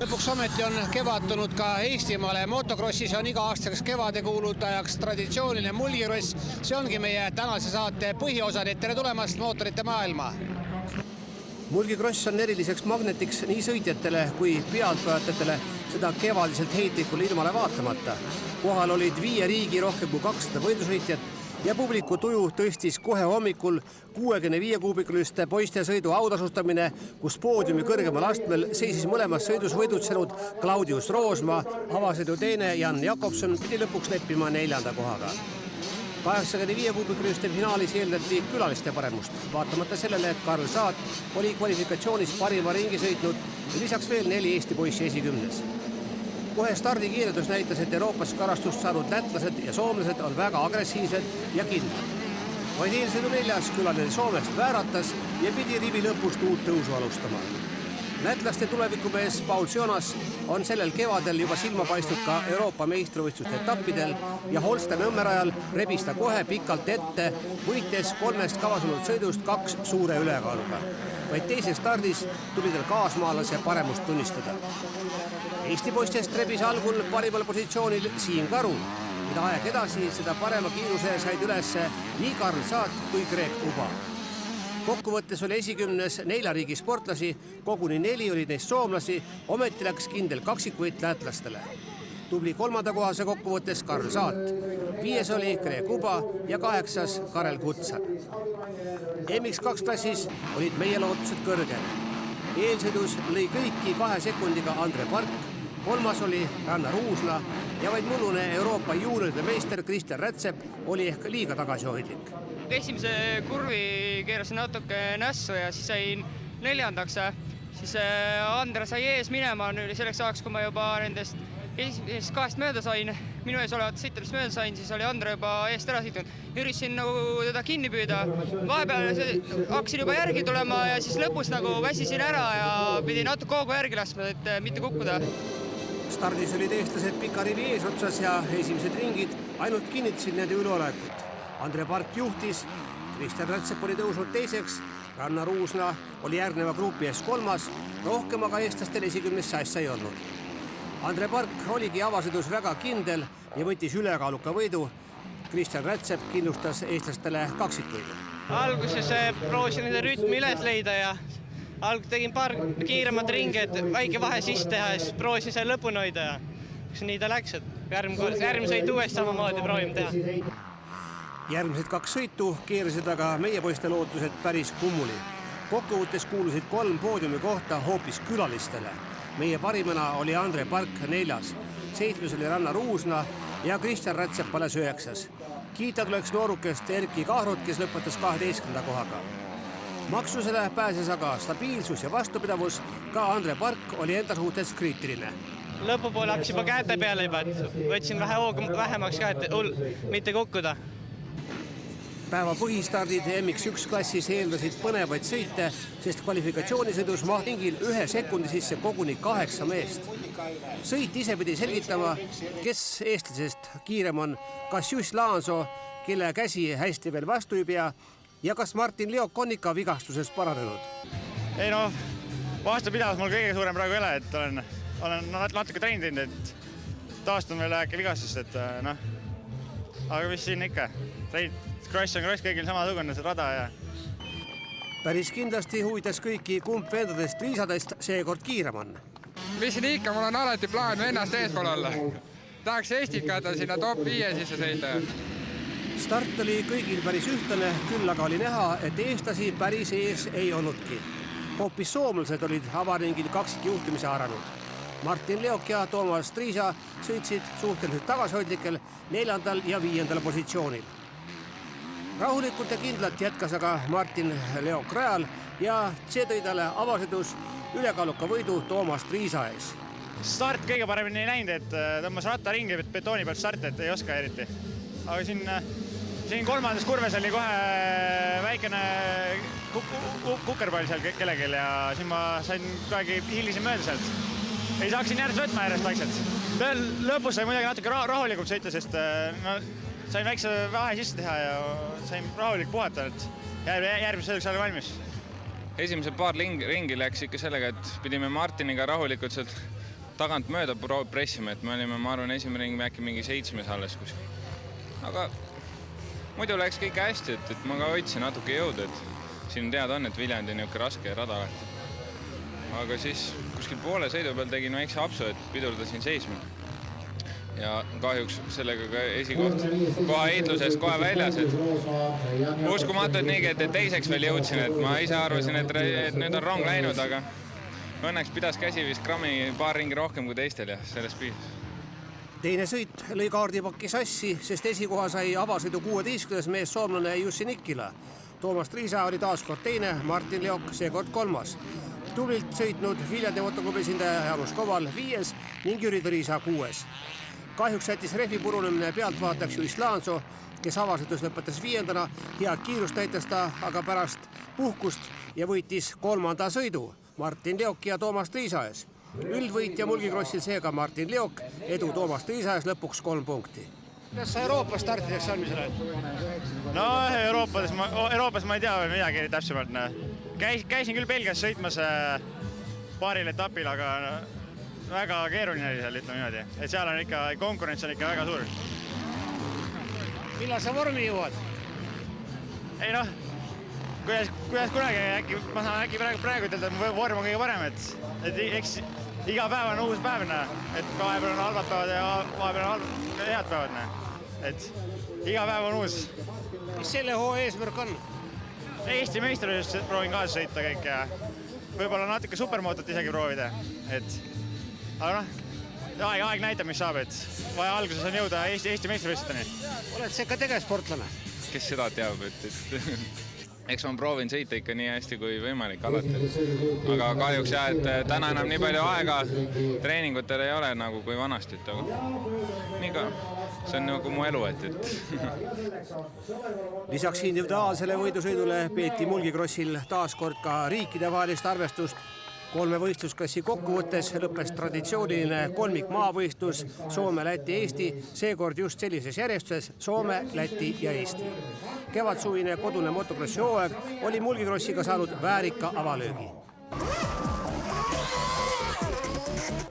Lõpuks ometi on kevad tulnud ka Eestimaale. Motocrossis on iga-aastaseks kevade kuulutajaks traditsiooniline mulgikross. See ongi meie tänase saate põhiosa. Tere tulemast mootorite maailma. Mulgikross on eriliseks magnetiks nii sõitjatele kui pealtvaatajatele seda kevadiselt heitlikule ilmale vaatamata. Kohal olid 5 riigi rohkem kui 200 võidusõitjat ja publiku tuju tõstis kohe hommikul 65 kuubikuliste poiste sõidu autasustamine, kus poodiumi kõrgemal astmel seisis mõlemas sõidus võidutsenud Claudius Roosma, avasõidu teine Jan Jakobson pidi lõpuks leppima 4. kohaga. 85 kuubikuliste finaalis eeldati külaliste paremust, vaatamata sellele, et Karl Saat oli kvalifikatsioonis parima ringi sõitnud ja lisaks veel 4 Eesti poissi esikümnes. Kohe stardikiiredus näitas, et Euroopas karastust saanud lätlased ja soomlased on väga agressiivsed ja kindlad. Vaid eelsõidu 4. külaline Soomest vääratas ja pidi rivi lõpust uut tõusu alustama. Lätlaste tulevikumees Paul Sionas on sellel kevadel juba silma paistnud ka Euroopa meistrivõistluste etappidel ja Holste Nõmmerajal rebis ta kohe pikalt ette, võites 3 kavasunud sõidust 2 suure ülekaaluga. Vaid teises stardis tuli tal kaasmaalase paremust tunnistada. Eesti poistest rebis algul parimal positsioonil Siim Karu, mida aeg edasi seda parema kiiruse said üles nii Karl Saat kui Greg Uba. Kokkuvõttes oli esikümnes 4 riigi sportlasi, koguni 4 olid neist soomlasi, ometi läks kindel kaksikvõit lätlastele. Tubli 3. kohase kokkuvõttes Karl Saat, 5. oli Greg Uba ja 8. Karel Kutsar. MX2 klassis olid meie lootused kõrgel. Eelsõidus lõi kõiki 2 sekundiga Andre Park, 3. oli Rannar Uusla ja vaid mullune Euroopa juunioride meister Kristjan Rätsep oli ehk liiga tagasihoidlik. Esimese kurvi keerasin natuke nässu ja siis sain 4. Siis Andre sai ees minema selleks ajaks, kui ma juba nendest esimesest 2 mööda sain, minu ees olevat sõitjatest mööda sain, siis oli Andre juba eest ära sõitnud. Üritasin teda kinni püüda. Vahepeal hakkasin juba järgi tulema ja siis lõpus väsisin ära ja pidin natuke hoogu järgi laskma, et mitte kukkuda. Stardis olid eestlased pika rivi eesotsas ja esimesed ringid ainult kinnitasid nende üleolekut. Andre Park juhtis, Kristjan Rätsep oli tõusnud 2. Rannar Uusla oli järgneva grupi ees 3. Rohkem aga eestlastel esikümnes sassa ei olnud. Andre Park oligi avasõidus väga kindel ja võttis ülekaaluka võidu. Kristjan Rätsep kindlustas eestlastele kaksikvõidu. Alguses proovisin rütmi üles leida ja tegin paar kiiremat ringi, et väike vahe sisse teha ja siis proovisin selle lõpuni hoida ja nii ta läks, et järgmine sõit uuesti samamoodi proovime teha. Järgmised 2 sõitu keerasid aga meie poiste lootused päris kummuli. Kokkuvõttes kuulusid 3 poodiumi kohta hoopis külalistele. Meie parimana oli Andre Park 4. 7. oli Rannar Uusna ja Kristjan Rätsep alles 9. Kiita tuleks noorukest Erki Kahrut, kes lõpetas 12. kohaga. Maksusele pääses aga stabiilsus ja vastupidavus, ka Andre Park oli enda suhtes kriitiline. Lõpupoole hakkas juba käete peale juba, et võtsin vähe hooga vähemaks ka, et mitte kukkuda. Päeva põhistardid MX1 klassis eeldasid põnevaid sõite, sest kvalifikatsioonisõidus mahti ringil 1 sekundi sisse koguni 8 meest. Sõit ise pidi selgitama, kes eestlasest kiirem on, kas Juss Laanso, kelle käsi hästi veel vastu ei pea, ja kas Martin Leok on ikka vigastusest paranenud? Ei vastupidavus mul kõige suurem praegu ei ole, et olen natuke treeninud, et taastun veel äkki vigastust, et aga mis siin ikka, Cross on cross, kõigil samasugune see rada ja... Päris kindlasti huvitas kõiki kumb vendadest Liisadest seekord kiirem on. Mis siin ikka, mul on alati plaan vennast eespool olla. Tahaks Eestit käida sinna top 5 sisse sõita. Start oli kõigil päris ühtlane, küll aga oli näha, et eestlasi päris ees ei olnudki. Hoopis soomlased olid avaringil kaksikjuhtimise haaranud. Martin Leok ja Toomas Triisa sõitsid suhteliselt tagasihoidlikel 4. ja 5. positsioonil. Rahulikult ja kindlalt jätkas aga Martin Leok rajal ja see tõi talle avasõidus ülekaaluka võidu Toomas Triisa ees. Start kõige paremini ei näinud, et tõmbas ratta ringi betooni pealt start, et ei oska eriti. Aga siin 3. kurves oli kohe väikene kukerpall seal kellegil ja siin ma sain kuidagi hilisin mööda sealt. Ei saaksin järjest võtma järjest vaikselt. Lõpus sai muidugi natuke rahulikult sõita, sest sain väikse vahe sisse teha ja sain rahulik puhata, et järgmise sõiduks oli valmis. Esimesed paar ringi läks ikka sellega, et pidime Martiniga rahulikult sealt tagant mööda pressima, et me olime, ma arvan, esimene ring äkki mingi 7 alles kuskil. Aga muidu läks kõik hästi, et ma ka hoidsin natuke jõudu, et siin teada on, et Viljandi on niisugune raske rada. Aga siis kuskil poole sõidu peal tegin väikse apsu, et pidurdasin seisma. Ja kahjuks sellega ka esikoht kohe heitlusest kohe väljas, et uskumatu, et nii, et teiseks veel jõudsin, et ma ise arvasin, et nüüd on rong läinud, aga õnneks pidas käsi vist grammi paar ringi rohkem kui teistel ja sellest piisas. Teine sõit lõi kaardipakki sassi, sest esikoha sai avasõidu 16. mees soomlane Jussi Nikkila. Toomas Triisa oli taas kord teine, Martin Leok seekord 3. Tublilt sõitnud Viljandi motoklubi esindaja Jaanus Koval 5. ning Jüri Triisa 6. Kahjuks jättis rehvi purunemine pealtvaatajaks Juis Laanso, kes avasõidus lõpetas 5. Head kiirust näitas ta aga pärast puhkust ja võitis 3. sõidu Martin Leoki ja Toomas Triisa ees. Üldvõitja mulgikrossil seega Martin Leok, edu Toomas Triisa ees lõpuks 3 punkti. Kas sa Euroopas startideks valmis oled? No Euroopas ma ei tea veel midagi täpsemalt. Käisin küll Belgias sõitmas paaril etapil, aga väga keeruline oli seal, ütleme niimoodi. Et seal on ikka, konkurents on ikka väga suur. Millal sa vormi jõuad? Ei noh, kuidas kunagi, ma saan äkki praegu ütelda, et mu vorm on kõige parem, et eks iga päev on uus päev, et vahepeal on halvad päevad ja vahepeal on head päevad. Et iga päev on uus. Mis selle hoo eesmärk on? Eesti meistrivõistlusest proovin kaasa sõita kõik ja võib-olla natuke supermootot isegi proovida. Aga aeg näitab, mis saab, et vaja alguses on jõuda Eesti meistrivõistlusteni. Oled sa ikka tegesportlane? Kes seda teab, et eks ma proovin sõita ikka nii hästi kui võimalik alati. Aga kahjuks jah, et täna enam nii palju aega treeningutel ei ole nagu kui vanasti. Nii ka, see on nagu mu elu, et. Lisaks individuaalsele võidusõidule peeti mulgikrossil taas kord ka riikide vahelist arvestust. 3 võistlusklassi kokkuvõttes lõppes traditsiooniline kolmik maavõistlus Soome, Läti, Eesti, seekord just sellises järjestuses Soome, Läti ja Eesti. Kevadsuvine kodune motokrossi hooaeg oli mulgikrossiga saanud väärika avalöögi.